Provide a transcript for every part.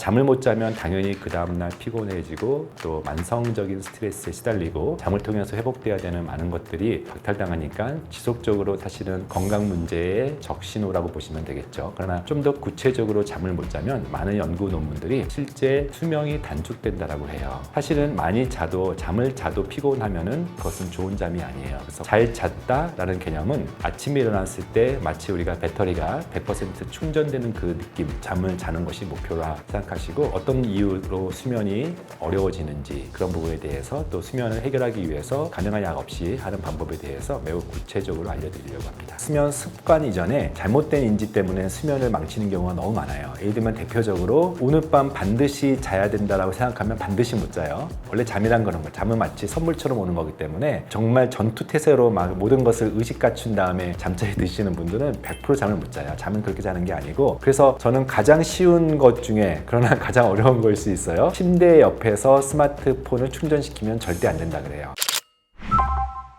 잠을 못 자면 당연히 그 다음날 피곤해지고 또 만성적인 스트레스에 시달리고 잠을 통해서 회복돼야 되는 많은 것들이 박탈당하니까 지속적으로 사실은 건강 문제의 적신호라고 보시면 되겠죠. 그러나 좀 더 구체적으로 잠을 못 자면 많은 연구 논문들이 실제 수명이 단축된다라고 해요. 사실은 많이 자도 잠을 자도 피곤하면은 그것은 좋은 잠이 아니에요. 그래서 잘 잤다라는 개념은 아침에 일어났을 때 마치 우리가 배터리가 100% 충전되는 그 느낌, 잠을 자는 것이 목표라 생각하시고 어떤 이유로 수면이 어려워지는지 그런 부분에 대해서 또 수면을 해결하기 위해서 가능한 약 없이 하는 방법에 대해서 매우 구체적으로 알려드리려고 합니다. 수면 습관 이전에 잘못된 인지 때문에 수면을 망치는 경우가 너무 많아요. 예를 들면 대표적으로 오늘 밤 반드시 자야 된다라고 생각하면 반드시 못 자요. 원래 잠이란 거는 잠은 마치 선물처럼 오는 거기 때문에 정말 전투태세로 막 모든 것을 의식 갖춘 다음에 잠자리 드시는 분들은 100% 잠을 못 자요. 잠은 그렇게 자는 게 아니고 그래서 저는 가장 쉬운 것 중에 그러나 가장 어려운 거일 수 있어요. 침대 옆에서 스마트폰을 충전시키면 절대 안 된다 그래요.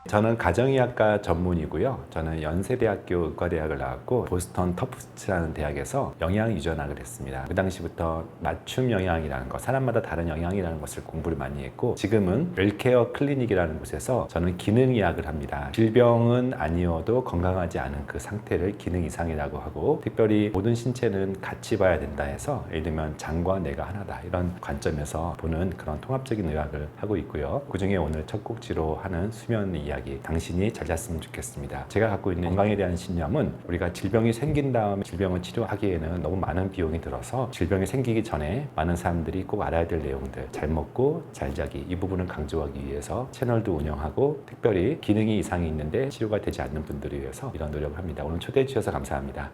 저는 가정의학과 전문이고요. 저는 연세대학교 의과대학을 나왔고 보스턴 터프트라는 대학에서 영양유전학을 했습니다. 그 당시부터 맞춤 영양이라는 것, 사람마다 다른 영양이라는 것을 공부를 많이 했고 지금은 웰케어 클리닉이라는 곳에서 저는 기능의학을 합니다. 질병은 아니어도 건강하지 않은 그 상태를 기능 이상이라고 하고 특별히 모든 신체는 같이 봐야 된다 해서 예를 들면 장과 뇌가 하나다 이런 관점에서 보는 그런 통합적인 의학을 하고 있고요. 그중에 오늘 첫 곡지로 하는 수면 이야기 당신이 잘 잤으면 좋겠습니다. 제가 갖고 있는 건강에 대한 신념은 우리가 질병이 생긴 다음에 질병을 치료하기에는 너무 많은 비용이 들어서 질병이 생기기 전에 많은 사람들이 꼭 알아야 될 내용들 잘 먹고 잘 자기 이 부분을 강조하기 위해서 채널도 운영하고 특별히 기능이 이상이 있는데 치료가 되지 않는 분들을 위해서 이런 노력을 합니다. 오늘 초대해 주셔서 감사합니다.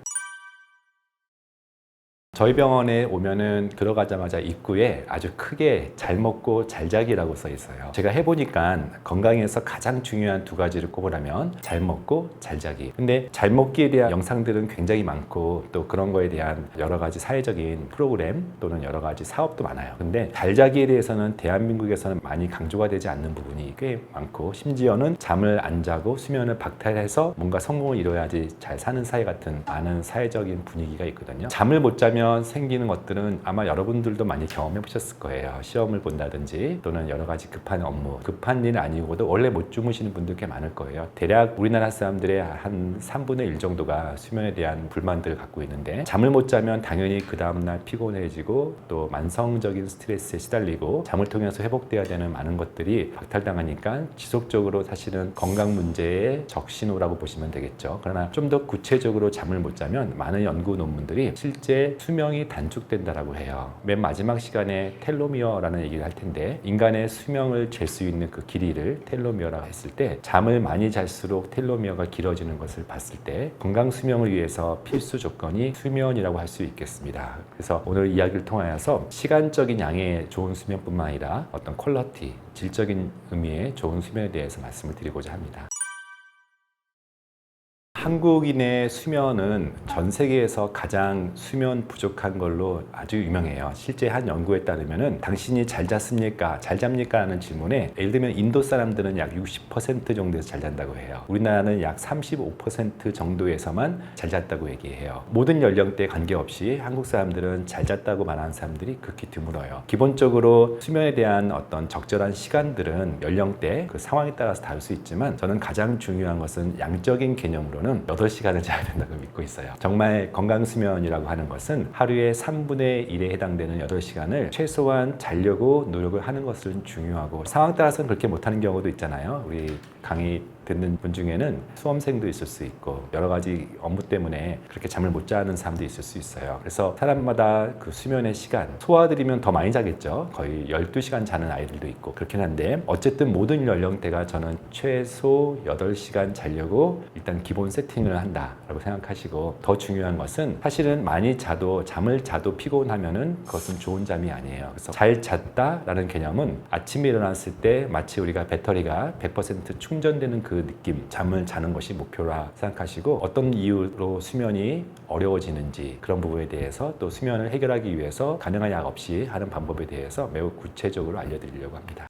저희 병원에 오면은 들어가자마자 입구에 아주 크게 잘 먹고 잘 자기라고 써 있어요. 제가 해보니까 건강에서 가장 중요한 두 가지를 꼽으라면 잘 먹고 잘 자기. 근데 잘 먹기에 대한 영상들은 굉장히 많고 또 그런 거에 대한 여러 가지 사회적인 프로그램 또는 여러 가지 사업도 많아요. 근데 잘 자기에 대해서는 대한민국에서는 많이 강조가 되지 않는 부분이 꽤 많고 심지어는 잠을 안 자고 수면을 박탈해서 뭔가 성공을 이뤄야지 잘 사는 사회 같은 많은 사회적인 분위기가 있거든요. 잠을 못 자면 생기는 것들은 아마 여러분들도 많이 경험해 보셨을 거예요. 시험을 본다든지 또는 여러 가지 급한 업무, 급한 일 아니고도 원래 못 주무시는 분들 꽤 많을 거예요. 대략 우리나라 사람들의 한 3분의 1 정도가 수면에 대한 불만들을 갖고 있는데 잠을 못 자면 당연히 그 다음날 피곤해지고 또 만성적인 스트레스에 시달리고 잠을 통해서 회복돼야 되는 많은 것들이 박탈당하니까 지속적으로 사실은 건강 문제의 적신호라고 보시면 되겠죠. 그러나 좀 더 구체적으로 잠을 못 자면 많은 연구 논문들이 실제 수명이 단축된다라고 해요. 맨 마지막 시간에 텔로미어라는 얘기를 할 텐데 인간의 수명을 잴 수 있는 그 길이를 텔로미어라고 했을 때 잠을 많이 잘수록 텔로미어가 길어지는 것을 봤을 때 건강 수명을 위해서 필수 조건이 수면이라고 할 수 있겠습니다. 그래서 오늘 이야기를 통하여서 시간적인 양의 좋은 수면뿐만 아니라 어떤 퀄리티, 질적인 의미의 좋은 수면에 대해서 말씀을 드리고자 합니다. 한국인의 수면은 전 세계에서 가장 수면 부족한 걸로 아주 유명해요. 실제 한 연구에 따르면은 당신이 잘 잤습니까? 잘 잡니까? 하는 질문에 예를 들면 인도 사람들은 약 60% 정도에서 잘 잔다고 해요. 우리나라는 약 35% 정도에서만 잘 잤다고 얘기해요. 모든 연령대에 관계없이 한국 사람들은 잘 잤다고 말하는 사람들이 극히 드물어요. 기본적으로 수면에 대한 어떤 적절한 시간들은 연령대, 그 상황에 따라서 다를 수 있지만 저는 가장 중요한 것은 양적인 개념으로는 8시간을 자야 된다고 믿고 있어요. 정말 건강 수면이라고 하는 것은 하루에 3분의 1에 해당되는 8시간을 최소한 자려고 노력을 하는 것은 중요하고 상황 따라서는 그렇게 못하는 경우도 있잖아요. 우리 강의 듣는 분 중에는 수험생도 있을 수 있고 여러 가지 업무 때문에 그렇게 잠을 못 자는 사람도 있을 수 있어요. 그래서 사람마다 그 수면의 시간 소아들이면 더 많이 자겠죠. 거의 12시간 자는 아이들도 있고 그렇긴 한데 어쨌든 모든 연령대가 저는 최소 8시간 자려고 일단 기본 세팅을 한다라고 생각하시고 더 중요한 것은 사실은 많이 자도 잠을 자도 피곤하면은 그것은 좋은 잠이 아니에요. 그래서 잘 잤다라는 개념은 아침에 일어났을 때 마치 우리가 배터리가 100% 충전되는 그 느낌, 잠을 자는 것이 목표라 생각하시고 어떤 이유로 수면이 어려워지는지 그런 부분에 대해서 또 수면을 해결하기 위해서 가능한 약 없이 하는 방법에 대해서 매우 구체적으로 알려드리려고 합니다.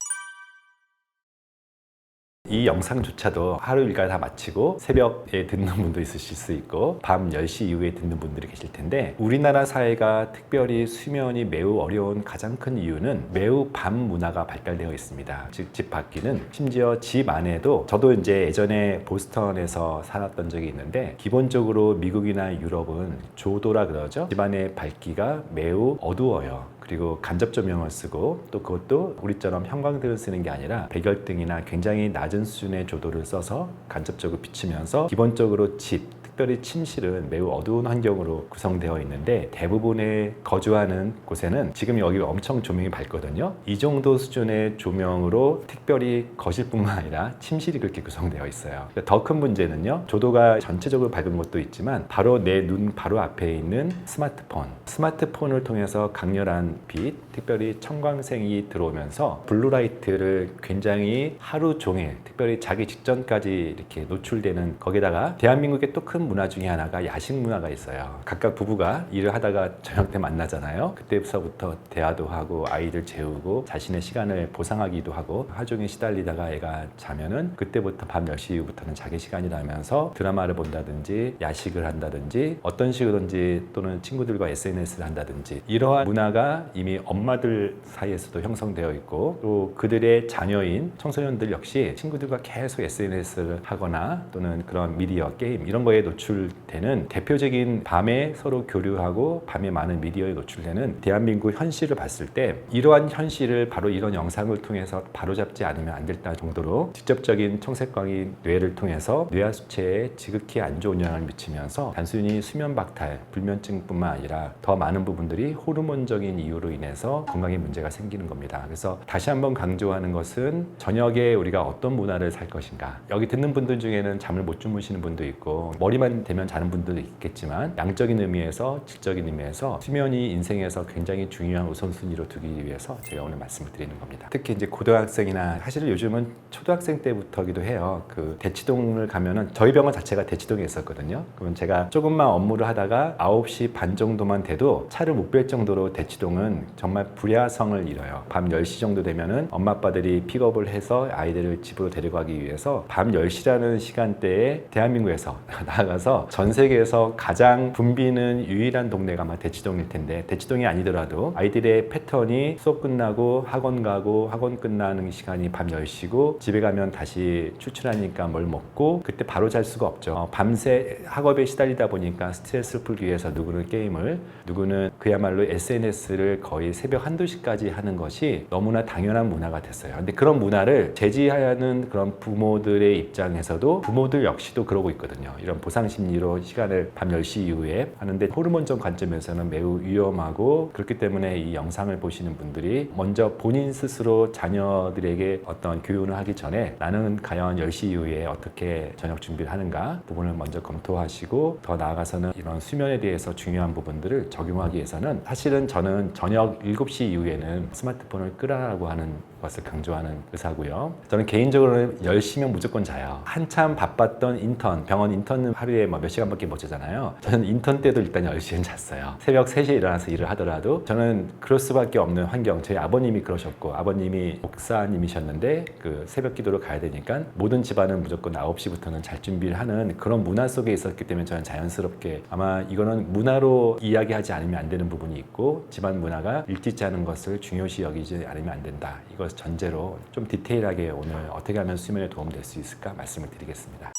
이 영상조차도 하루 일과 다 마치고 새벽에 듣는 분도 있으실 수 있고 밤 10시 이후에 듣는 분들이 계실 텐데, 우리나라 사회가 특별히 수면이 매우 어려운 가장 큰 이유는 매우 밤 문화가 발달되어 있습니다. 즉 집 밖에는, 심지어 집 안에도, 저도 이제 예전에 보스턴에서 살았던 적이 있는데 기본적으로 미국이나 유럽은 조도라 그러죠. 집안의 밝기가 매우 어두워요. 그리고 간접 조명을 쓰고, 또 그것도 우리처럼 형광등을 쓰는 게 아니라 백열등이나 굉장히 낮은 수준의 조도를 써서 간접적으로 비추면서 기본적으로 특별히 침실은 매우 어두운 환경으로 구성되어 있는데, 대부분의 거주하는 곳에는 지금 여기 엄청 조명이 밝거든요. 이 정도 수준의 조명으로 특별히 거실뿐만 아니라 침실이 그렇게 구성되어 있어요. 더 큰 문제는요, 조도가 전체적으로 밝은 것도 있지만 바로 내 눈 바로 앞에 있는 스마트폰을 통해서 강렬한 빛, 특별히 청광색이 들어오면서 블루라이트를 굉장히 하루 종일, 특별히 자기 직전까지 이렇게 노출되는, 거기다가 대한민국의 또 큰 문화 중에 하나가 야식 문화가 있어요. 각각 부부가 일을 하다가 저녁 때 만나잖아요. 그때부터 대화도 하고 아이들 재우고 자신의 시간을 보상하기도 하고, 하루종일 시달리다가 애가 자면은 그때부터 밤 10시 이후부터는 자기 시간이라면서 드라마를 본다든지 야식을 한다든지 어떤 식으로든지, 또는 친구들과 SNS를 한다든지, 이러한 문화가 이미 엄마들 사이에서도 형성되어 있고, 또 그들의 자녀인 청소년들 역시 친구들과 계속 SNS를 하거나 또는 그런 미디어, 게임 이런 거에 노출되는, 대표적인 밤에 서로 교류하고 밤에 많은 미디어에 노출되는 대한민국 현실을 봤을 때, 이러한 현실을 바로 이런 영상을 통해서 바로잡지 않으면 안 될 정도로 직접적인 청색광이 뇌를 통해서 뇌하 수체에 지극히 안 좋은 영향을 미치면서 단순히 수면 박탈, 불면증뿐만 아니라 더 많은 부분들이 호르몬적인 이유로 인해서 건강에 문제가 생기는 겁니다. 그래서 다시 한번 강조하는 것은, 저녁에 우리가 어떤 문화를 살 것인가. 여기 듣는 분들 중에는 잠을 못 주무시는 분도 있고 머리만 대면 자는 분들도 있겠지만, 양적인 의미에서 질적인 의미에서 수면이 인생에서 굉장히 중요한 우선순위로 두기 위해서 제가 오늘 말씀을 드리는 겁니다. 특히 이제 고등학생이나, 사실 요즘은 초등학생 때부터기도 해요. 그 대치동을 가면은, 저희 병원 자체가 대치동에 있었거든요. 그러면 제가 조금만 업무를 하다가 9시 반 정도만 돼도 차를 못 뺄 정도로 대치동은 정말 불야성을 이뤄요. 밤 10시 정도 되면은 엄마 아빠들이 픽업을 해서 아이들을 집으로 데려가기 위해서 밤 10시라는 시간대에 대한민국에서 나아가서 전 세계에서 가장 붐비는 유일한 동네가 아마 대치동일 텐데, 대치동이 아니더라도 아이들의 패턴이 수업 끝나고 학원 가고, 학원 끝나는 시간이 밤 10시고 집에 가면 다시 출출하니까 뭘 먹고, 그때 바로 잘 수가 없죠. 밤새 학업에 시달리다 보니까 스트레스를 풀기 위해서 누구는 게임을, 누구는 그야말로 SNS를 거의 새벽 1, 2시까지 하는 것이 너무나 당연한 문화가 됐어요. 근데 그런 문화를 제지하는 그런 부모들의 입장에서도, 부모들 역시도 그러고 있거든요. 이런 보상 심리로 시간을 밤 10시 이후에 하는데, 호르몬적 관점에서는 매우 위험하고, 그렇기 때문에 이 영상을 보시는 분들이 먼저 본인 스스로 자녀들에게 어떤 교육을 하기 전에, 나는 과연 10시 이후에 어떻게 저녁 준비를 하는가 부분을 먼저 검토하시고, 더 나아가서는 이런 수면에 대해서 중요한 부분들을 적용하기 위해서는, 사실은 저는 저녁 7시 이후에는 스마트폰을 끄라라고 하는 것을 강조하는 의사고요. 저는 개인적으로는 10시면 무조건 자요. 한참 바빴던 병원 인턴은 하루에 몇 시간밖에 못 자잖아요. 저는 인턴 때도 일단 10시엔 잤어요. 새벽 3시에 일어나서 일을 하더라도 저는 그럴 수밖에 없는 환경. 저희 아버님이 그러셨고, 아버님이 목사님이셨는데 그 새벽 기도로 가야 되니까 모든 집안은 무조건 9시부터는 잘 준비를 하는 그런 문화 속에 있었기 때문에, 저는 자연스럽게, 아마 이거는 문화로 이야기하지 않으면 안 되는 부분이 있고, 집안 문화가 일찍 자는 것을 중요시 여기지 않으면 안 된다. 이것을 전제로 좀 디테일하게 오늘 어떻게 하면 수면에 도움될 수 있을까 말씀을 드리겠습니다.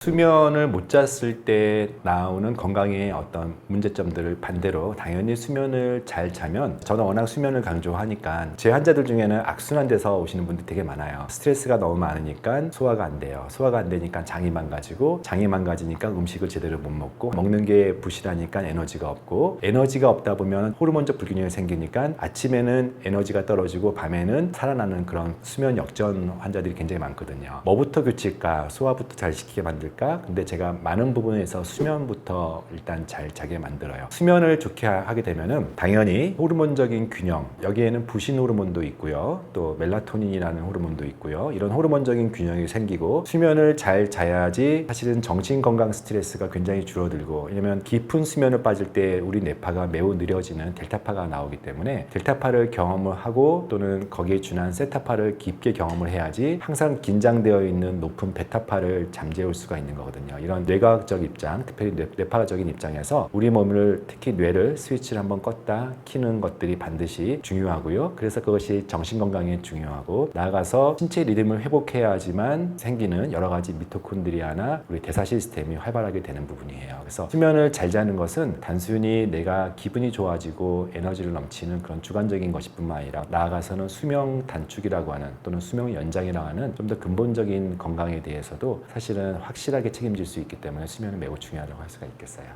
수면을 못 잤을 때 나오는 건강의 어떤 문제점들을 반대로, 당연히 수면을 잘 자면, 저는 워낙 수면을 강조하니까 제 환자들 중에는 악순환돼서 오시는 분들이 되게 많아요. 스트레스가 너무 많으니까 소화가 안 돼요. 소화가 안 되니까 장이 망가지고, 장이 망가지니까 음식을 제대로 못 먹고, 먹는 게 부실하니까 에너지가 없고, 에너지가 없다 보면 호르몬적 불균형이 생기니까 아침에는 에너지가 떨어지고 밤에는 살아나는 그런 수면 역전 환자들이 굉장히 많거든요. 뭐부터 고칠까? 소화부터 잘 시키게 만들까? 만들까? 근데 제가 많은 부분에서 수면부터 일단 잘 자게 만들어요. 수면을 좋게 하게 되면은 당연히 호르몬적인 균형, 여기에는 부신 호르몬도 있고요, 또 멜라토닌이라는 호르몬도 있고요. 이런 호르몬적인 균형이 생기고 수면을 잘 자야지 사실은 정신 건강 스트레스가 굉장히 줄어들고, 왜냐면 깊은 수면을 빠질 때 우리 뇌파가 매우 느려지는 델타파가 나오기 때문에 델타파를 경험을 하고 또는 거기에 준한 세타파를 깊게 경험을 해야지 항상 긴장되어 있는 높은 베타파를 잠재울 수가 있는 거거든요. 이런 뇌과학적 입장, 특별히 뇌파적인 입장에서 우리 몸을, 특히 뇌를 스위치를 한번 껐다 키는 것들이 반드시 중요하고요. 그래서 그것이 정신 건강에 중요하고, 나아가서 신체 리듬을 회복해야지만 생기는 여러 가지 미토콘드리아나 우리 대사 시스템이 활발하게 되는 부분이에요. 그래서 수면을 잘 자는 것은 단순히 내가 기분이 좋아지고 에너지를 넘치는 그런 주관적인 것일 뿐만 아니라, 나아가서는 수명 단축이라고 하는 또는 수명 연장이라고 하는 좀 더 근본적인 건강에 대해서도 사실은 확실하게 책임질 수 있기 때문에 수면은 매우 중요하다고 할 수가 있겠어요.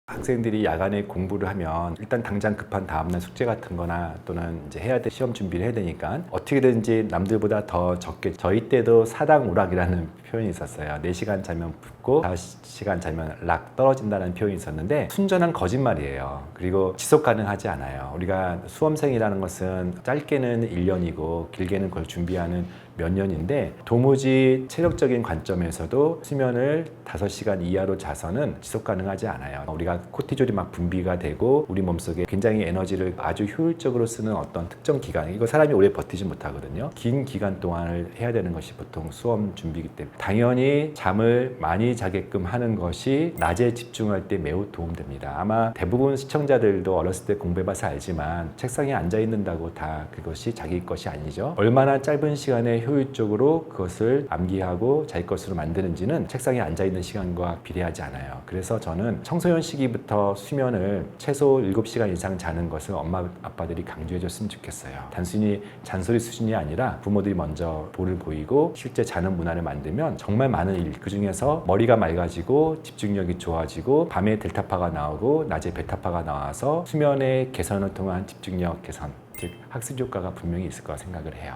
학생들이 야간에 공부를 하면 일단 당장 급한 다음날 숙제 같은 거나 또는 이제 해야 될 시험 준비를 해야 되니까 어떻게든지 남들보다 더 적게, 저희 때도 사당 오락이라는 표현이 있었어요. 4시간 자면 붙고 5시간 자면 락 떨어진다는 표현이 있었는데 순전한 거짓말이에요. 그리고 지속 가능하지 않아요. 우리가 수험생이라는 것은 짧게는 1년이고 길게는 그걸 준비하는 몇 년인데, 도무지 체력적인 관점에서도 수면을 5시간 이하로 자서는 지속 가능하지 않아요. 우리가 코티졸이 막 분비가 되고 우리 몸속에 굉장히 에너지를 아주 효율적으로 쓰는 어떤 특정 기간, 이거 사람이 오래 버티지 못하거든요. 긴 기간 동안을 해야 되는 것이 보통 수험 준비이기 때문에 당연히 잠을 많이 자게끔 하는 것이 낮에 집중할 때 매우 도움됩니다. 아마 대부분 시청자들도 어렸을 때 공부해봐서 알지만 책상에 앉아 있는다고 다 그것이 자기 것이 아니죠. 얼마나 짧은 시간에 효율적으로 그것을 암기하고 자기 것으로 만드는지는 책상에 앉아있는 시간과 비례하지 않아요. 그래서 저는 청소년 시기부터 수면을 최소 7시간 이상 자는 것을 엄마 아빠들이 강조해 줬으면 좋겠어요. 단순히 잔소리 수준이 아니라 부모들이 먼저 볼을 보이고 실제 자는 문화를 만들면 정말 많은 일, 그 중에서 머리가 맑아지고 집중력이 좋아지고 밤에 델타파가 나오고 낮에 베타파가 나와서 수면의 개선을 통한 집중력 개선, 즉 학습 효과가 분명히 있을 거라 생각을 해요.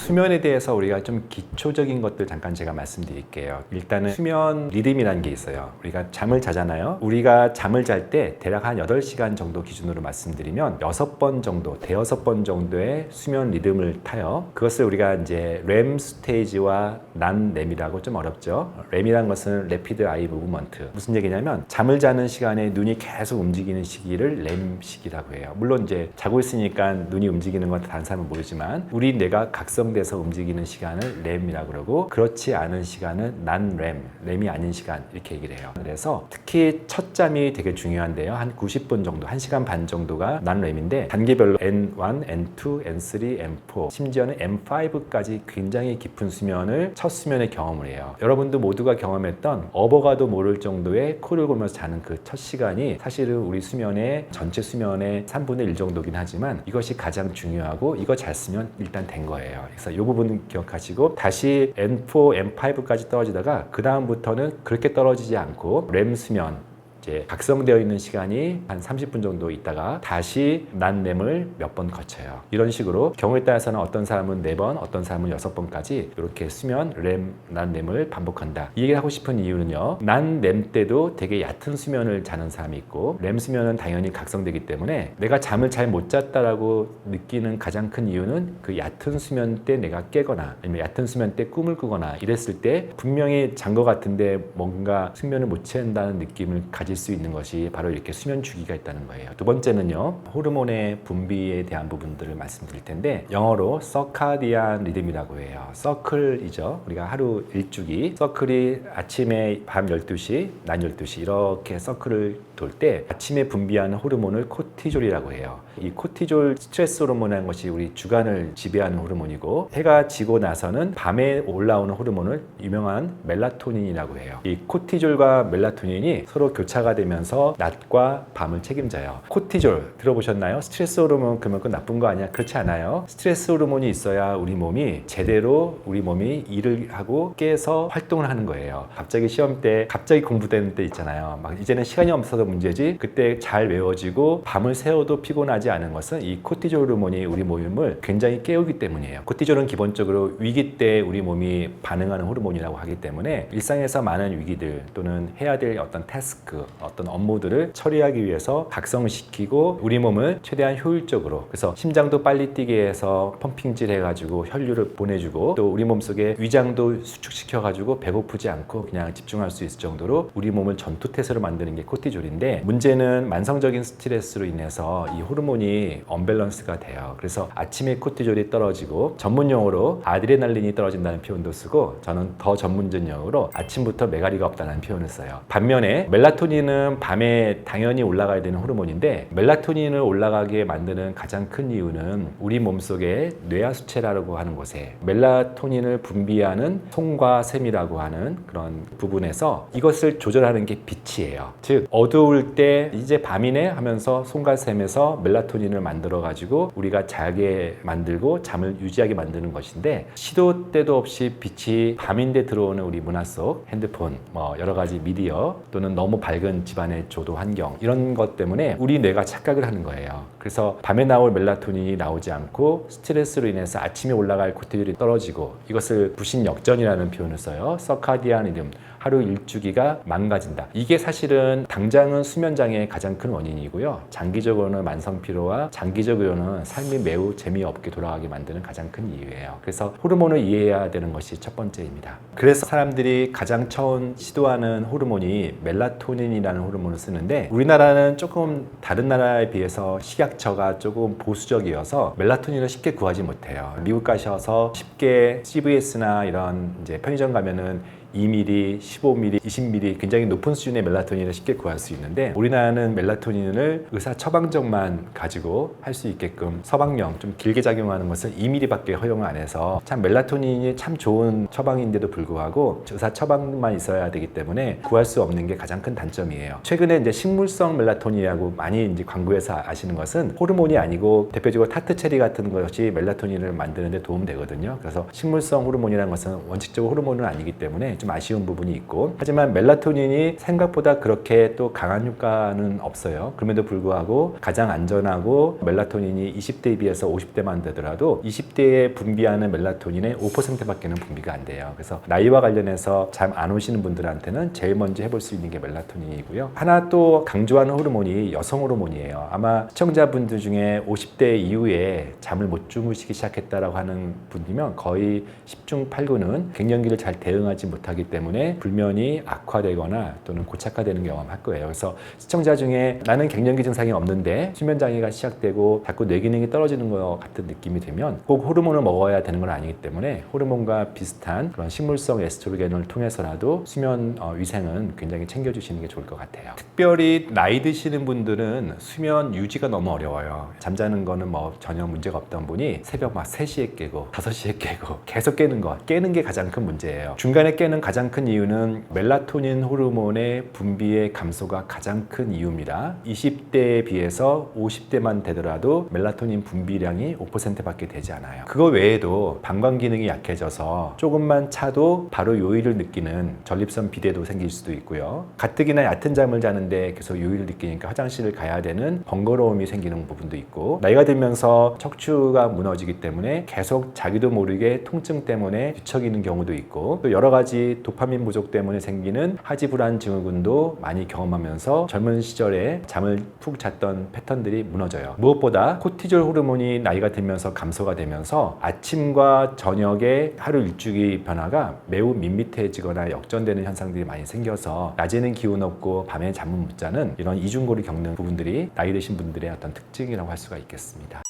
수면에 대해서 우리가 좀 기초적인 것들 잠깐 제가 말씀드릴게요. 일단은 수면 리듬이라는 게 있어요. 우리가 잠을 자잖아요. 우리가 잠을 잘 때 대략 한 8시간 정도 기준으로 말씀드리면 6번 정도, 대여섯 번 정도의 수면 리듬을 타요. 그것을 우리가 이제 렘 스테이지와 난 렘이라고, 좀 어렵죠. 렘이라는 것은 Rapid Eye Movement. 무슨 얘기냐면 잠을 자는 시간에 눈이 계속 움직이는 시기를 렘 시기라고 해요. 물론 이제 자고 있으니까 눈이 움직이는 건 다른 사람은 모르지만 우리 뇌가 각성돼서 움직이는 시간을 렘이라고 그러고, 그렇지 않은 시간은 난 렘, 렘이 아닌 시간, 이렇게 얘기를 해요. 그래서 특히 첫 잠이 되게 중요한데요. 한 90분 정도, 1시간 반 정도가 난 렘인데 단계별로 N1, N2, N3, N4, 심지어는 N5까지 굉장히 깊은 수면을 첫 수면에 경험을 해요. 여러분도 모두가 경험했던 업어가도 모를 정도의 코를 골면서 자는 그 첫 시간이 사실은 우리 수면의 전체 수면의 3분의 1 정도긴 하지만 이것이 가장 중요하고, 이거 잘 쓰면 일단 된 거예요. 그래서 이 부분은 기억하시고, 다시 N4, N5까지 떨어지다가 그 다음부터는 그렇게 떨어지지 않고 렘 수면, 이제 각성되어 있는 시간이 한 30분 정도 있다가 다시 난렘을 몇 번 거쳐요. 이런 식으로 경우에 따라서는 어떤 사람은 4번, 어떤 사람은 6번까지 이렇게 수면, 렘, 난렘을 반복한다. 이 얘기를 하고 싶은 이유는요, 난렘 때도 되게 얕은 수면을 자는 사람이 있고, 렘 수면은 당연히 각성되기 때문에 내가 잠을 잘 못 잤다라고 느끼는 가장 큰 이유는 그 얕은 수면 때 내가 깨거나 아니면 얕은 수면 때 꿈을 꾸거나 이랬을 때 분명히 잔 것 같은데 뭔가 숙면을 못 취한다는 느낌을 가질 수 있는 것이 바로 이렇게 수면 주기가 있다는 거예요. 두 번째는요, 호르몬의 분비에 대한 부분들을 말씀드릴 텐데, 영어로 서카디안 리듬이라고 해요. 서클이죠. 우리가 하루 일주기, 서클이 아침에 밤 12시, 낮 12시 이렇게 서클을 돌 때 아침에 분비하는 호르몬을 코티졸이라고 해요. 이 코티졸 스트레스 호르몬이라는 것이 우리 주간을 지배하는 호르몬이고, 해가 지고 나서는 밤에 올라오는 호르몬을 유명한 멜라토닌이라고 해요. 이 코티졸과 멜라토닌이 서로 교차 고착화 되면서 낮과 밤을 책임져요. 코티졸 들어보셨나요? 스트레스 호르몬 그만큼 나쁜 거 아니야? 그렇지 않아요. 스트레스 호르몬이 있어야 우리 몸이 제대로 우리 몸이 일을 하고 깨서 활동을 하는 거예요. 갑자기 시험 때 갑자기 공부되는 때 있잖아요. 막 이제는 시간이 없어서 문제지 그때 잘 외워지고 밤을 새워도 피곤하지 않은 것은 이 코티졸 호르몬이 우리 몸을 굉장히 깨우기 때문이에요. 코티졸은 기본적으로 위기 때 우리 몸이 반응하는 호르몬이라고 하기 때문에 일상에서 많은 위기들 또는 해야 될 어떤 태스크, 어떤 업무들을 처리하기 위해서 각성시키고 우리 몸을 최대한 효율적으로, 그래서 심장도 빨리 뛰게 해서 펌핑질 해가지고 혈류를 보내주고 또 우리 몸속에 위장도 수축시켜가지고 배고프지 않고 그냥 집중할 수 있을 정도로 우리 몸을 전투태세로 만드는 게 코티졸인데, 문제는 만성적인 스트레스로 인해서 이 호르몬이 언밸런스가 돼요. 그래서 아침에 코티졸이 떨어지고 전문 용어로 아드레날린이 떨어진다는 표현도 쓰고, 저는 더 전문적인 용어로 아침부터 메가리가 없다는 표현을 써요. 반면에 멜라토닌은 밤에 당연히 올라가야 되는 호르몬인데, 멜라토닌을 올라가게 만드는 가장 큰 이유는 우리 몸속에 뇌하수체라고 하는 곳에 멜라토닌을 분비하는 송과 샘이라고 하는 그런 부분에서 이것을 조절하는 게 빛이에요. 즉 어두울 때 이제 밤이네 하면서 송과 샘에서 멜라토닌을 만들어 가지고 우리가 자게 만들고 잠을 유지하게 만드는 것인데, 시도 때도 없이 빛이 밤인데 들어오는 우리 문화 속 핸드폰, 뭐 여러 가지 미디어 또는 너무 밝은 집안의 조도 환경, 이런 것 때문에 우리 뇌가 착각을 하는 거예요. 그래서 밤에 나올 멜라토닌이 나오지 않고 스트레스로 인해서 아침에 올라갈 코티졸이 떨어지고, 이것을 부신역전이라는 표현을 써요. 서카디안 리듬, 하루 일주기가 망가진다. 이게 사실은 당장은 수면장애의 가장 큰 원인이고요. 장기적으로는 만성피로와 장기적으로는 삶이 매우 재미없게 돌아가게 만드는 가장 큰 이유예요. 그래서 호르몬을 이해해야 되는 것이 첫 번째입니다. 그래서 사람들이 가장 처음 시도하는 호르몬이 멜라토닌이라는 호르몬을 쓰는데, 우리나라는 조금 다른 나라에 비해서 식약처가 조금 보수적이어서 멜라토닌을 쉽게 구하지 못해요. 미국 가셔서 쉽게 CVS나 이런 이제 편의점 가면은 2ml, 15ml, 20ml 굉장히 높은 수준의 멜라토닌을 쉽게 구할 수 있는데, 우리나라는 멜라토닌을 의사 처방전만 가지고 할 수 있게끔 서방령, 좀 길게 작용하는 것은 2ml밖에 허용을 안 해서, 참 멜라토닌이 참 좋은 처방인데도 불구하고 의사 처방만 있어야 되기 때문에 구할 수 없는 게 가장 큰 단점이에요. 최근에 이제 식물성 멜라토닌이라고 많이 이제 광고에서 아시는 것은 호르몬이 아니고 대표적으로 타트체리 같은 것이 멜라토닌을 만드는 데 도움되거든요. 그래서 식물성 호르몬이라는 것은 원칙적으로 호르몬은 아니기 때문에 좀 아쉬운 부분이 있고, 하지만 멜라토닌이 생각보다 그렇게 또 강한 효과는 없어요. 그럼에도 불구하고 가장 안전하고, 멜라토닌이 20대에 비해서 50대만 되더라도 20대에 분비하는 멜라토닌의 5%밖에는 분비가 안 돼요. 그래서 나이와 관련해서 잠 안 오시는 분들한테는 제일 먼저 해볼 수 있는 게 멜라토닌이고요. 하나 또 강조하는 호르몬이 여성 호르몬이에요. 아마 시청자분들 중에 50대 이후에 잠을 못 주무시기 시작했다라고 하는 분이면 거의 10중 8구는 갱년기를 잘 대응하지 못하기 때문에 불면이 악화되거나 또는 고착화되는 경험을 할 거예요. 그래서 시청자 중에 나는 갱년기 증상이 없는데 수면장애가 시작되고 자꾸 뇌 기능이 떨어지는 것 같은 느낌이 들면 꼭 호르몬을 먹어야 되는 건 아니기 때문에, 호르몬과 비슷한 그런 식물성 에스트로겐을 통해서라도 수면 위생은 굉장히 챙겨주시는 게 좋을 것 같아요. 특별히 나이 드시는 분들은 수면 유지가 너무 어려워요. 잠자는 거는 뭐 전혀 문제가 없던 분이 새벽 막 3시에 깨고 5시에 깨고 계속 깨는 게 가장 큰 문제예요. 중간에 깨는 가장 큰 이유는 멜라토닌 호르몬의 분비의 감소가 가장 큰 이유입니다. 20대에 비해서 50대만 되더라도 멜라토닌 분비량이 5%밖에 되지 않아요. 그거 외에도 방광 기능이 약해져서 조금만 차도 바로 요일을 느끼는 전립선 비대도 생길 수도 있고요. 가뜩이나 얕은 잠을 자는데 계속 요일을 느끼니까 화장실을 가야 되는 번거로움이 생기는 부분도 있고, 나이가 들면서 척추가 무너지기 때문에 계속 자기도 모르게 통증 때문에 뒤척이는 경우도 있고, 또 여러 가지 도파민 부족 때문에 생기는 하지불안 증후군도 많이 경험하면서 젊은 시절에 잠을 푹 잤던 패턴들이 무너져요. 무엇보다 코티졸 호르몬이 나이가 들면서 감소가 되면서 아침과 저녁의 하루 일주기 변화가 매우 밋밋해지거나 역전되는 현상들이 많이 생겨서 낮에는 기운 없고 밤에 잠은 못 자는 이런 이중고를 겪는 부분들이 나이 드신 분들의 어떤 특징이라고 할 수가 있겠습니다.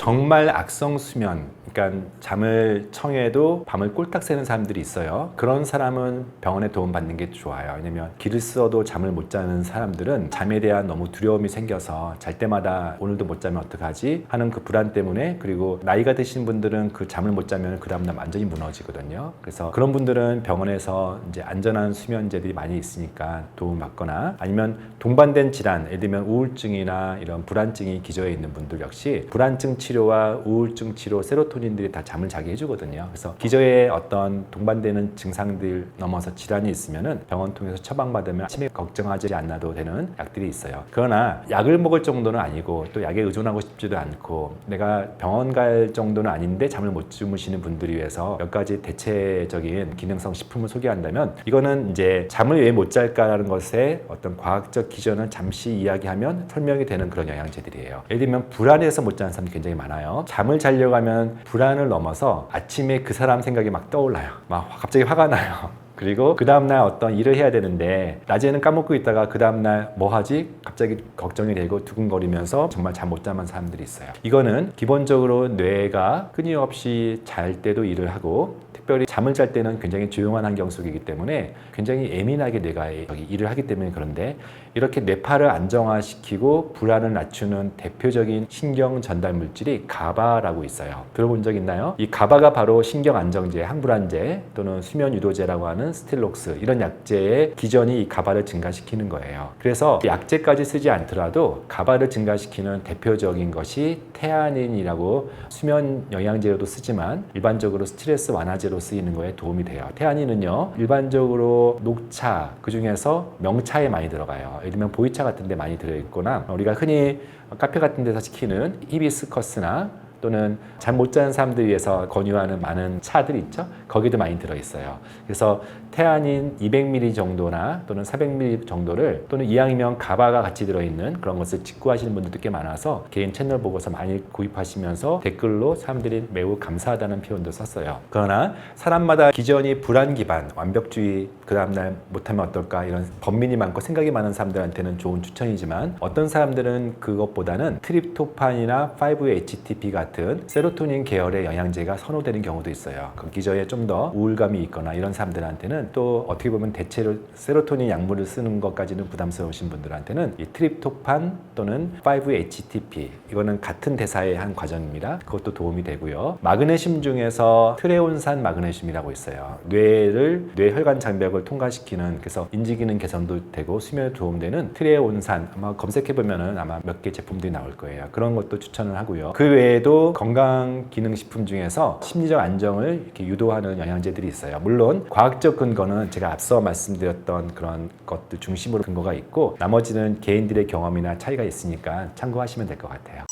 정말 악성 수면, 그러니까 잠을 청해도 밤을 꼴딱 새는 사람들이 있어요. 그런 사람은 병원에 도움 받는 게 좋아요. 왜냐면 기를 써도 잠을 못 자는 사람들은 잠에 대한 너무 두려움이 생겨서 잘 때마다 오늘도 못 자면 어떡하지 하는 그 불안 때문에, 그리고 나이가 드신 분들은 그 잠을 못 자면 그 다음날 완전히 무너지거든요. 그래서 그런 분들은 병원에서 이제 안전한 수면제들이 많이 있으니까 도움 받거나, 아니면 동반된 질환, 예를 들면 우울증이나 이런 불안증이 기저에 있는 분들 역시 불안증 치료와 우울증 치료, 세로토닌들이 다 잠을 자게 해주거든요. 그래서 기저에 어떤 동반되는 증상들 넘어서 질환이 있으면은 병원 통해서 처방받으면 아침에 걱정하지 않아도 되는 약들이 있어요. 그러나 약을 먹을 정도는 아니고 또 약에 의존하고 싶지도 않고 내가 병원 갈 정도는 아닌데 잠을 못 주무시는 분들을 위해서 몇 가지 대체적인 기능성 식품을 소개한다면, 이거는 이제 잠을 왜 못 잘까라는 것에 어떤 과학적 기전을 잠시 이야기하면 설명이 되는 그런 영양제들이에요. 예를 들면 불안해서 못 자는 사람이 굉장히 많아요. 잠을 자려고 하면 불안을 넘어서 아침에 그 사람 생각이 막 떠올라요. 막 갑자기 화가 나요. 그리고 그 다음날 어떤 일을 해야 되는데 낮에는 까먹고 있다가 그 다음날 뭐 하지? 갑자기 걱정이 되고 두근거리면서 정말 잠 못 자는 사람들이 있어요. 이거는 기본적으로 뇌가 끊임없이 잘 때도 일을 하고, 특별히 잠을 잘 때는 굉장히 조용한 환경 속이기 때문에 굉장히 예민하게 뇌가 일을 하기 때문에 그런데, 이렇게 뇌파를 안정화시키고 불안을 낮추는 대표적인 신경 전달 물질이 가바라고 있어요. 들어본 적 있나요? 이 가바가 바로 신경 안정제, 항불안제 또는 수면 유도제라고 하는 스틸록스, 이런 약제의 기전이 이 가바를 증가시키는 거예요. 그래서 약제까지 쓰지 않더라도 가바를 증가시키는 대표적인 것이 테아닌이라고, 수면 영양제로도 쓰지만 일반적으로 스트레스 완화제로 쓰이는 거에 도움이 돼요. 테아닌은요, 일반적으로 녹차, 그 중에서 명차에 많이 들어가요. 예를 들면 보이차 같은 데 많이 들어있거나, 우리가 흔히 카페 같은 데서 시키는 히비스커스나 또는 잠 못 자는 사람들 위해서 권유하는 많은 차들 있죠? 거기도 많이 들어있어요. 그래서 테아닌 200ml 정도나 또는 400ml 정도를, 또는 이왕이면 가바가 같이 들어있는 그런 것을 직구하시는 분들도 꽤 많아서 개인 채널 보고서 많이 구입하시면서 댓글로 사람들이 매우 감사하다는 표현도 썼어요. 그러나 사람마다 기전이 불안 기반, 완벽주의, 그 다음날 못하면 어떨까 이런 번민이 많고 생각이 많은 사람들한테는 좋은 추천이지만, 어떤 사람들은 그것보다는 트립토판이나 5-HTP 같은 세로토닌 계열의 영양제가 선호되는 경우도 있어요. 그 기저에 좀 더 우울감이 있거나 이런 사람들한테는, 또 어떻게 보면 대체로 세로토닌 약물을 쓰는 것까지는 부담스러우신 분들한테는 이 트립토판 또는 5-HTP, 이거는 같은 대사의 한 과정입니다. 그것도 도움이 되고요. 마그네슘 중에서 트레온산 마그네슘이라고 있어요. 뇌혈관 장벽을 통과시키는, 그래서 인지기능 개선도 되고 수면에 도움되는 트레온산, 아마 검색해보면은 아마 몇 개 제품들이 나올 거예요. 그런 것도 추천을 하고요. 그 외에도 건강기능식품 중에서 심리적 안정을 이렇게 유도하는 영양제들이 있어요. 물론 과학적 근거는 제가 앞서 말씀드렸던 그런 것들 중심으로 근거가 있고, 나머지는 개인들의 경험이나 차이가 있으니까 참고하시면 될 것 같아요.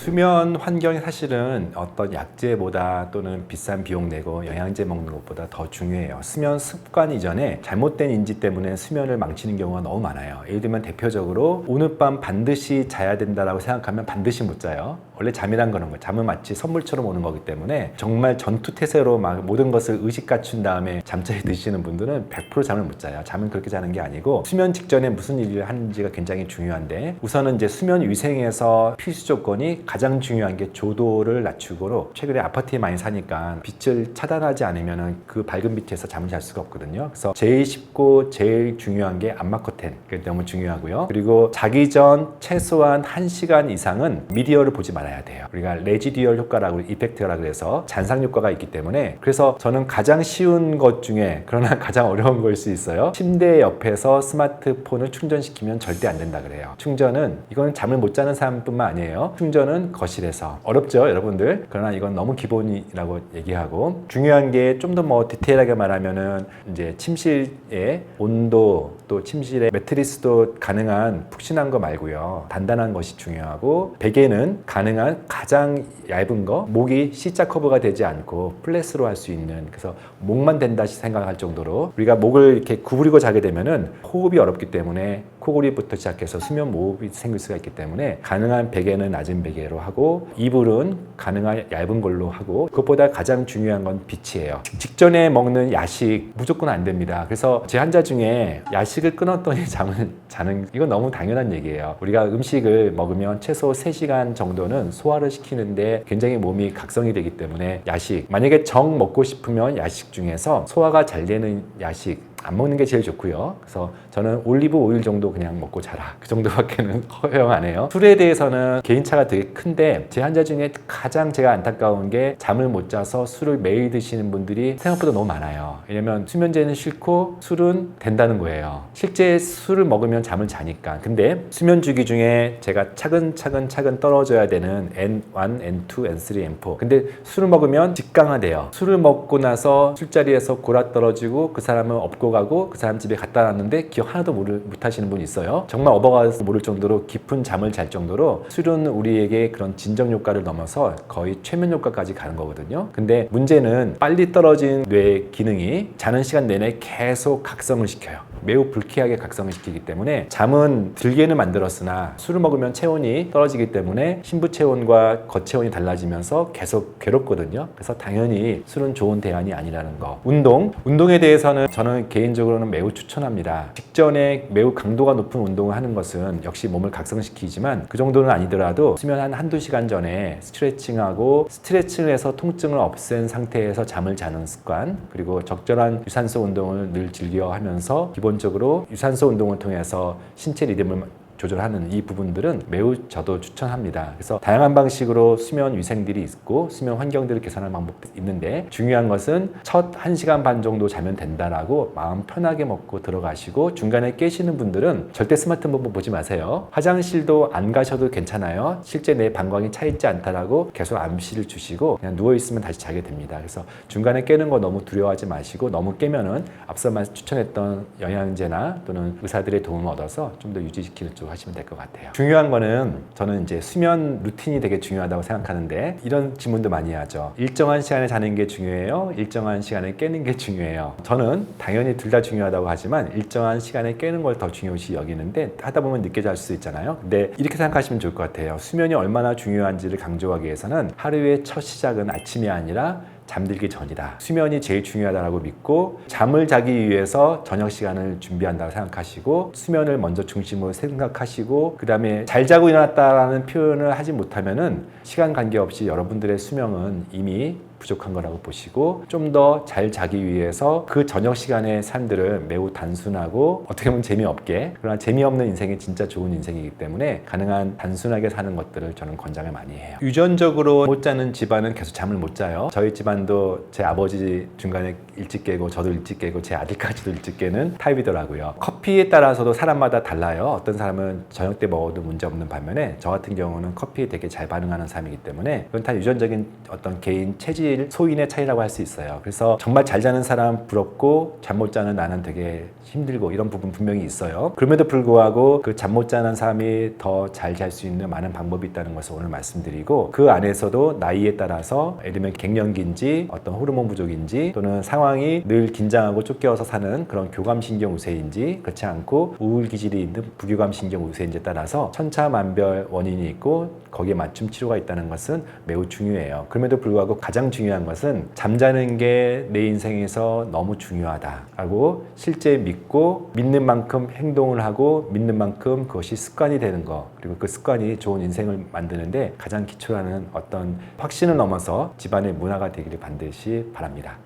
수면 환경이 사실은 어떤 약제보다 또는 비싼 비용 내고 영양제 먹는 것보다 더 중요해요. 수면 습관 이전에 잘못된 인지 때문에 수면을 망치는 경우가 너무 많아요. 예를 들면 대표적으로 오늘 밤 반드시 자야 된다고 생각하면 반드시 못 자요. 원래 잠이란 거는 거예요. 잠은 마치 선물처럼 오는 거기 때문에 정말 전투태세로 막 모든 것을 의식 갖춘 다음에 잠자리 드시는 분들은 100% 잠을 못 자요. 잠은 그렇게 자는 게 아니고 수면 직전에 무슨 일을 하는지가 굉장히 중요한데, 우선은 이제 수면 위생에서 필수 조건이 가장 중요한 게 조도를 낮추고, 최근에 아파트에 많이 사니까 빛을 차단하지 않으면 그 밝은 빛에서 잠을 잘 수가 없거든요. 그래서 제일 쉽고 제일 중요한 게 암막 커튼, 그게 너무 중요하고요. 그리고 자기 전 최소한 1시간 이상은 미디어를 보지 말아야 돼요. 우리가 레지듀얼 효과라고, 이펙트라고 해서 잔상 효과가 있기 때문에, 그래서 저는 가장 쉬운 것 중에, 그러나 가장 어려운 걸 수 있어요. 침대 옆에서 스마트폰을 충전시키면 절대 안 된다 그래요. 충전은, 이거는 잠을 못 자는 사람뿐만 아니에요. 충전은 거실에서. 어렵죠 여러분들? 그러나 이건 너무 기본이라고 얘기하고, 중요한 게 좀 더 뭐 디테일하게 말하면은 이제 침실의 온도, 또 침실의 매트리스도 가능한 푹신한 거 말고요, 단단한 것이 중요하고, 베개는 가능한 가장 얇은 거, 목이 C자 커브가 되지 않고 플랫으로 할 수 있는, 그래서 목만 된다 생각할 정도로, 우리가 목을 이렇게 구부리고 자게 되면은 호흡이 어렵기 때문에 코골이부터 시작해서 수면 무호흡이 생길 수가 있기 때문에 가능한 베개는 낮은 베개로 하고 이불은 가능한 얇은 걸로 하고 그것보다 가장 중요한 건 빛이에요. 직전에 먹는 야식 무조건 안 됩니다. 그래서 제 환자 중에 야식을 끊었더니 잠을 자는 이건 너무 당연한 얘기예요. 우리가 음식을 먹으면 최소 3시간 정도는 소화를 시키는데 굉장히 몸이 각성이 되기 때문에 야식 만약에 정 먹고 싶으면 야식 중에서 소화가 잘 되는 야식 안 먹는 게 제일 좋고요. 그래서 저는 올리브 오일 정도 그냥 먹고 자라 그 정도밖에는 허용 안 해요. 술에 대해서는 개인차가 되게 큰데 제 환자 중에 가장 제가 안타까운 게 잠을 못 자서 술을 매일 드시는 분들이 생각보다 너무 많아요. 왜냐면 수면제는 싫고 술은 된다는 거예요. 실제 술을 먹으면 잠을 자니까. 근데 수면 주기 중에 제가 차근차근 떨어져야 되는 N1, N2, N3, N4 근데 술을 먹으면 직강화돼요. 술을 먹고 나서 술자리에서 골아 떨어지고 그 사람은 업고 가고 그 사람 집에 갖다 놨는데 기억 하나도 못 하시는 분이 있어요. 정말 업어가서 모를 정도로 깊은 잠을 잘 정도로 술은 우리에게 그런 진정 효과를 넘어서 거의 최면 효과까지 가는 거거든요. 근데 문제는 빨리 떨어진 뇌 기능이 자는 시간 내내 계속 각성을 시켜요. 매우 불쾌하게 각성을 시키기 때문에 잠은 들게는 만들었으나 술을 먹으면 체온이 떨어지기 때문에 신부 체온과 겉 체온이 달라지면서 계속 괴롭거든요. 그래서 당연히 술은 좋은 대안이 아니라는 거. 운동에 대해서는 저는 개인적으로는 매우 추천합니다. 직전에 매우 강도가 높은 운동을 하는 것은 역시 몸을 각성시키지만 그 정도는 아니더라도 수면 한 한두 시간 전에 스트레칭하고 스트레칭을 해서 통증을 없앤 상태에서 잠을 자는 습관 그리고 적절한 유산소 운동을 늘 즐겨 하면서 기본적으로 유산소 운동을 통해서 신체 리듬을 조절하는 이 부분들은 매우 저도 추천합니다. 그래서 다양한 방식으로 수면 위생들이 있고 수면 환경들을 개선하는 방법도 있는데 중요한 것은 첫 1시간 반 정도 자면 된다라고 마음 편하게 먹고 들어가시고 중간에 깨시는 분들은 절대 스마트폰 보지 마세요. 화장실도 안 가셔도 괜찮아요. 실제 내 방광이 차 있지 않다라고 계속 암시를 주시고 그냥 누워있으면 다시 자게 됩니다. 그래서 중간에 깨는 거 너무 두려워하지 마시고 너무 깨면은 앞서 추천했던 영양제나 또는 의사들의 도움을 얻어서 좀 더 유지시키는 쪽 하시면 될 것 같아요. 중요한 거는 저는 이제 수면 루틴이 되게 중요하다고 생각하는데 이런 질문도 많이 하죠. 일정한 시간에 자는 게 중요해요? 일정한 시간에 깨는 게 중요해요? 저는 당연히 둘 다 중요하다고 하지만 일정한 시간에 깨는 걸 더 중요시 여기는데 하다 보면 늦게 잘 수 있잖아요. 근데 이렇게 생각하시면 좋을 것 같아요. 수면이 얼마나 중요한지를 강조하기 위해서는 하루의 첫 시작은 아침이 아니라 잠들기 전이다. 수면이 제일 중요하다고 믿고 잠을 자기 위해서 저녁 시간을 준비한다고 생각하시고 수면을 먼저 중심으로 생각하시고 그 다음에 잘 자고 일어났다라는 표현을 하지 못하면은 시간 관계없이 여러분들의 수명은 이미 부족한 거라고 보시고 좀 더 잘 자기 위해서 그 저녁 시간의 삶들을 매우 단순하고 어떻게 보면 재미없게 그러나 재미없는 인생이 진짜 좋은 인생이기 때문에 가능한 단순하게 사는 것들을 저는 권장을 많이 해요. 유전적으로 못 자는 집안은 계속 잠을 못 자요. 저희 집안도 제 아버지 중간에 일찍 깨고 저도 일찍 깨고 제 아들까지도 일찍 깨는 타입이더라고요. 커피에 따라서도 사람마다 달라요. 어떤 사람은 저녁 때 먹어도 문제없는 반면에 저 같은 경우는 커피에 되게 잘 반응하는 사람이기 때문에 그건 다 유전적인 어떤 개인 체질 소인의 차이라고 할 수 있어요. 그래서 정말 잘 자는 사람 부럽고 잠 못 자는 나는 되게 힘들고 이런 부분 분명히 있어요. 그럼에도 불구하고 그 잠 못 자는 사람이 더 잘 잘 수 있는 많은 방법이 있다는 것을 오늘 말씀드리고 그 안에서도 나이에 따라서 예를 들면 갱년기인지 어떤 호르몬 부족인지 또는 상황이 늘 긴장하고 쫓겨서 사는 그런 교감신경 우세인지 그렇지 않고 우울 기질이 있는 부교감신경 우세인지에 따라서 천차만별 원인이 있고 거기에 맞춤 치료가 있다는 것은 매우 중요해요. 그럼에도 불구하고 가장 중요한 것은 잠자는 게 내 인생에서 너무 중요하다라고 실제 믿고 믿는 만큼 행동을 하고 믿는 만큼 그것이 습관이 되는 거 그리고 그 습관이 좋은 인생을 만드는데 가장 기초라는 어떤 확신을 넘어서 집안의 문화가 되기를 반드시 바랍니다.